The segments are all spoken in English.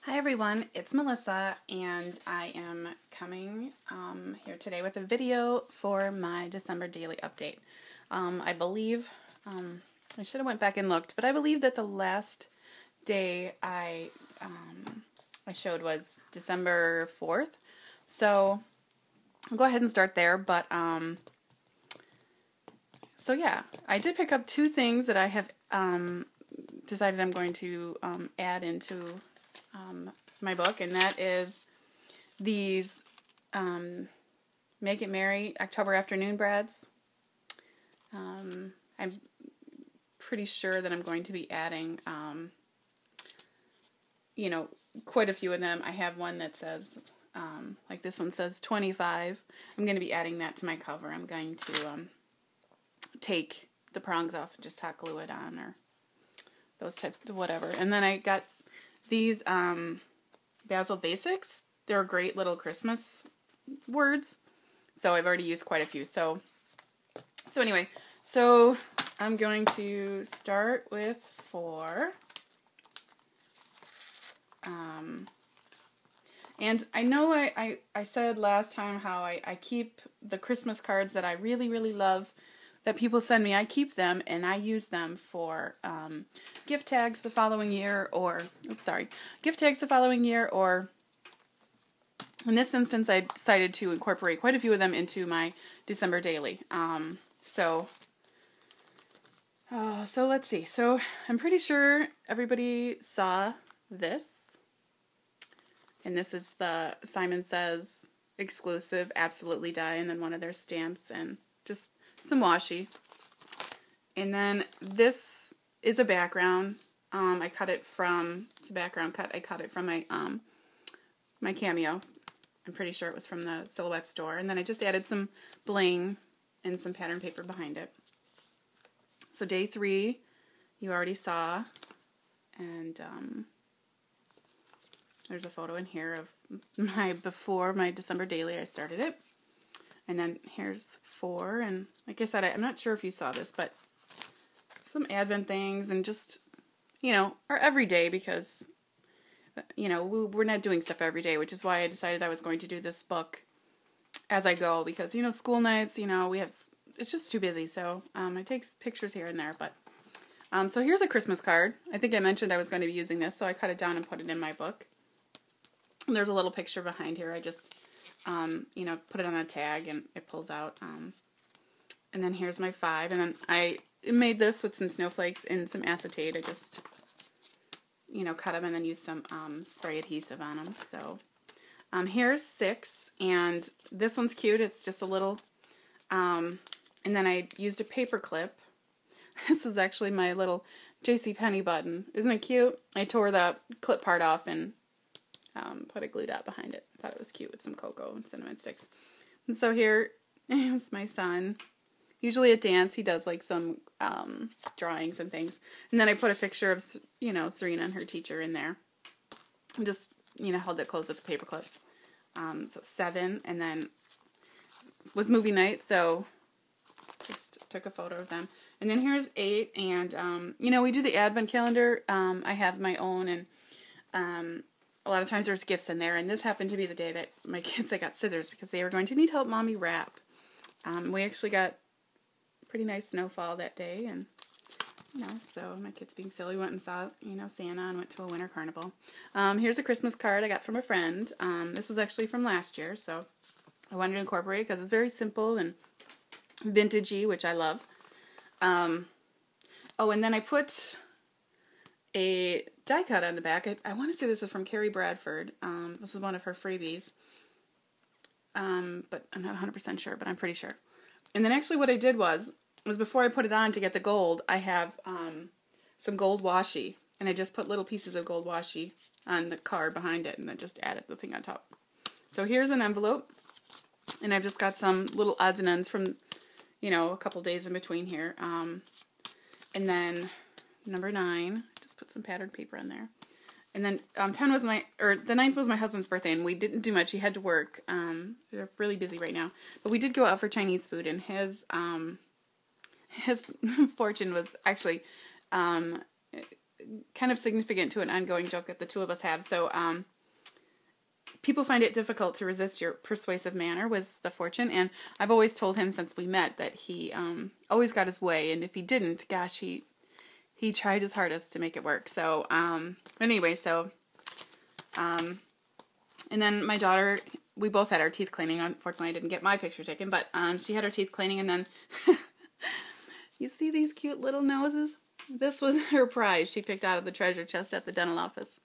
Hi everyone, it's Melissa and I am coming here today with a video for my December daily update. I believe, I should have went back and looked, but I believe that the last day I showed was December 4th. So I'll go ahead and start there, but so yeah, I did pick up two things that I have decided I'm going to add into my book, and that is these Make It Merry October Afternoon Brads. I'm pretty sure that I'm going to be adding, quite a few of them. I have one that says, like this one says 25. I'm going to be adding that to my cover. I'm going to take the prongs off and just hot glue it on, or those types of whatever. And then I got these Basil Basics. They're great little Christmas words. So I've already used quite a few. So anyway, so I'm going to start with 4. And I know I said last time how I keep the Christmas cards that I really, really love that people send me. I keep them and I use them for gift tags the following year, or gift tags the following year, or in this instance I decided to incorporate quite a few of them into my December daily. So let's see. So I'm pretty sure everybody saw this. And this is the Simon Says exclusive Absolutely Die, and then one of their stamps and just some washi. And then this is a background. I cut it from, it's a background cut. I cut it from my my Cameo. I'm pretty sure it was from the Silhouette store. And then I just added some bling and some pattern paper behind it. So day 3, you already saw. And there's a photo in here of before my December daily. I started it. And then here's 4, and like I said, I'm not sure if you saw this, but some Advent things, and just, our everyday, because, we're not doing stuff every day, which is why I decided I was going to do this book as I go, because, school nights, it's just too busy, so I take pictures here and there, but, so here's a Christmas card. I think I mentioned I was going to be using this, so I cut it down and put it in my book. And there's a little picture behind here. I just put it on a tag and it pulls out. And then here's my 5. And then I made this with some snowflakes and some acetate. I just, cut them and then used some spray adhesive on them. So here's 6. And this one's cute. It's just a little, and then I used a paper clip. This is actually my little JCPenney button. Isn't it cute? I tore the clip part off and put a glue dot behind it. Thought it was cute with some cocoa and cinnamon sticks. And so here is my son. Usually at dance he does like some drawings and things. And then I put a picture of, Serena and her teacher in there. And just, held it closed with the paper clip. So 7, and then was movie night, so just took a photo of them. And then here's 8, and we do the Advent calendar. I have my own, and a lot of times there's gifts in there, and this happened to be the day that my kids, they got scissors because they were going to need help mommy wrap. We actually got pretty nice snowfall that day, and, so my kids being silly went and saw, Santa and went to a winter carnival. Here's a Christmas card I got from a friend. This was actually from last year, so I wanted to incorporate it because it's very simple and vintagey, which I love. Oh, and then I put a die cut on the back. I want to say this is from Carrie Bradford. This is one of her freebies. But I'm not 100% sure, but I'm pretty sure. And then actually what I did was before I put it on to get the gold, I have some gold washi. And I just put little pieces of gold washi on the card behind it and then just added the thing on top. So here's an envelope. And I've just got some little odds and ends from, a couple days in between here. And then number 9, just put some patterned paper on there. And then 10 was the 9th was my husband's birthday, and we didn't do much. He had to work. We're really busy right now. But we did go out for Chinese food, and his fortune was actually, kind of significant to an ongoing joke that the two of us have. So, people find it difficult to resist your persuasive manner was the fortune. And I've always told him since we met that he always got his way. And if he didn't, gosh, he tried his hardest to make it work. So, anyway, so, and then my daughter, we both had our teeth cleaning. Unfortunately, I didn't get my picture taken, but she had her teeth cleaning, and then you see these cute little noses? This was her prize she picked out of the treasure chest at the dental office.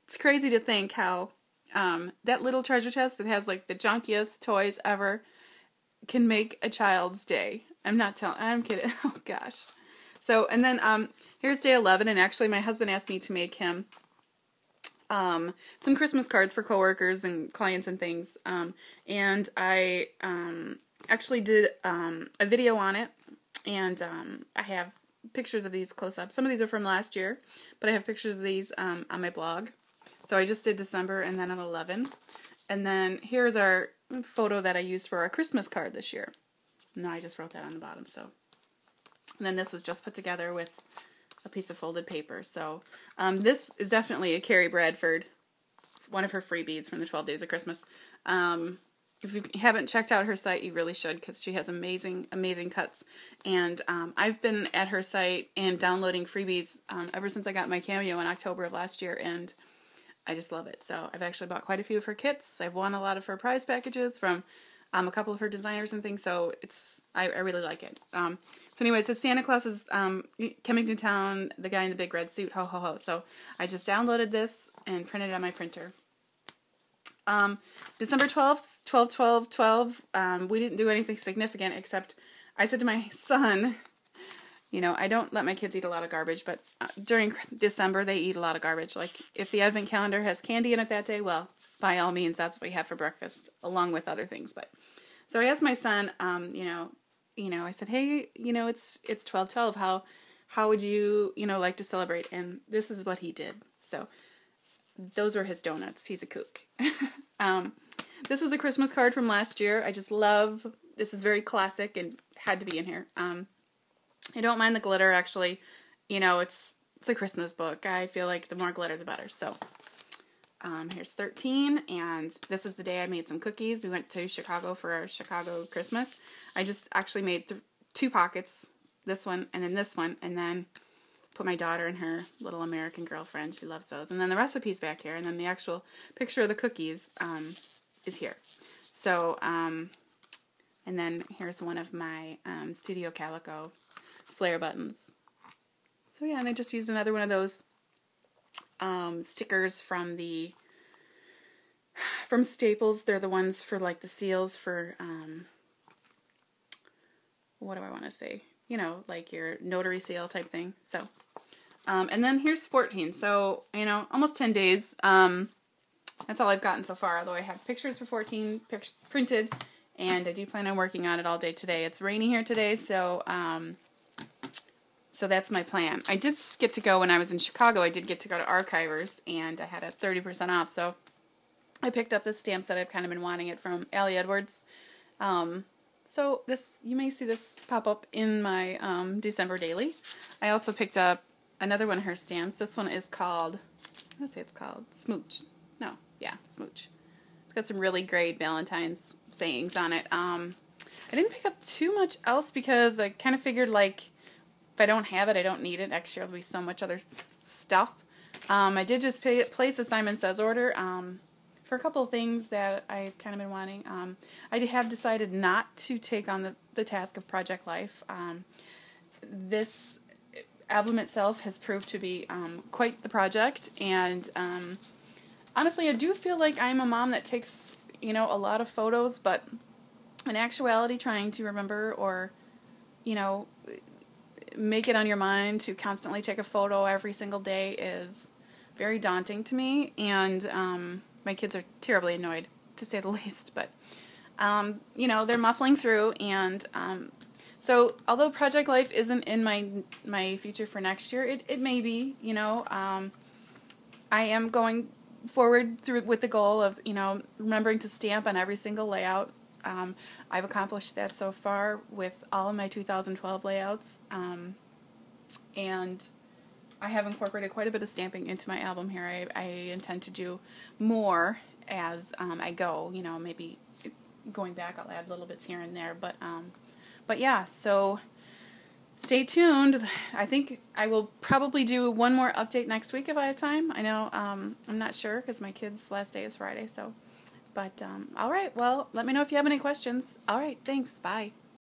It's crazy to think how that little treasure chest that has like the junkiest toys ever can make a child's day. I'm kidding. Oh gosh. So, and then here's day 11, and actually my husband asked me to make him some Christmas cards for coworkers and clients and things. And I actually did a video on it, and I have pictures of these close-up. Some of these are from last year, but I have pictures of these on my blog. So I just did December and then an 11. And then here's our photo that I used for our Christmas card this year. No, I just wrote that on the bottom. So, and then this was just put together with a piece of folded paper. So this is definitely a Carrie Bradford, one of her freebies from the 12 Days of Christmas. If you haven't checked out her site, you really should, because she has amazing, amazing cuts. And I've been at her site and downloading freebies ever since I got my Cameo in October of last year, and I just love it. So I've actually bought quite a few of her kits. I've won a lot of her prize packages from a couple of her designers and things, so I really like it. So anyway, it says Santa Claus is coming to town, the guy in the big red suit, ho ho ho. So I just downloaded this and printed it on my printer. December 12th, 12/12/12, we didn't do anything significant, except I said to my son, you know, I don't let my kids eat a lot of garbage, but during December they eat a lot of garbage. Like, if the advent calendar has candy in it that day, well, by all means, that's what we have for breakfast, along with other things. But so I asked my son, I said, hey, it's 12/12. How would you, like to celebrate? And this is what he did. So those were his donuts. He's a kook. This was a Christmas card from last year. I just love, this is very classic and had to be in here. I don't mind the glitter, actually. It's a Christmas book. I feel like the more glitter, the better. So, here's 13, and this is the day I made some cookies. We went to Chicago for our Chicago Christmas. I just actually made 2 pockets, this one and then this one, and then put my daughter and her little American girlfriend. She loves those. And then the recipe's back here, and then the actual picture of the cookies is here. So, and then here's one of my Studio Calico flare buttons. So yeah, and I just used another one of those stickers from Staples. They're the ones for like the seals for what do I want to say? Like your notary seal type thing. So, and then here's 14. So, almost 10 days. That's all I've gotten so far, although I have pictures for 14 printed, and I do plan on working on it all day today. It's rainy here today, so that's my plan. I did get to go when I was in Chicago. I did get to go to Archivers, and I had a 30% off, so I picked up this stamp set. I've kind of been wanting it from Allie Edwards. So you may see this pop up in my December daily. I also picked up another one of her stamps. This one is called, it's called Smooch. No, yeah, Smooch. It's got some really great Valentine's sayings on it. I didn't pick up too much else because I kind of figured, like, if I don't have it, I don't need it. Next year there'll be so much other stuff. I did just place a Simon Says order for a couple of things that I've kind of been wanting. I have decided not to take on the task of Project Life. This album itself has proved to be quite the project, and honestly, I do feel like I'm a mom that takes, a lot of photos, but in actuality, trying to remember or, make it on your mind to constantly take a photo every single day is very daunting to me, and my kids are terribly annoyed, to say the least, but, they're muffling through, and so although Project Life isn't in my future for next year, it may be, I am going forward through with the goal of, remembering to stamp on every single layout. I've accomplished that so far with all of my 2012 layouts, and I have incorporated quite a bit of stamping into my album here. I intend to do more as I go. You know, maybe going back, I'll add little bits here and there. But yeah, so stay tuned. I think I will probably do one more update next week if I have time. I know I'm not sure because my kid's last day is Friday. So, but all right. Well, let me know if you have any questions. All right. Thanks. Bye.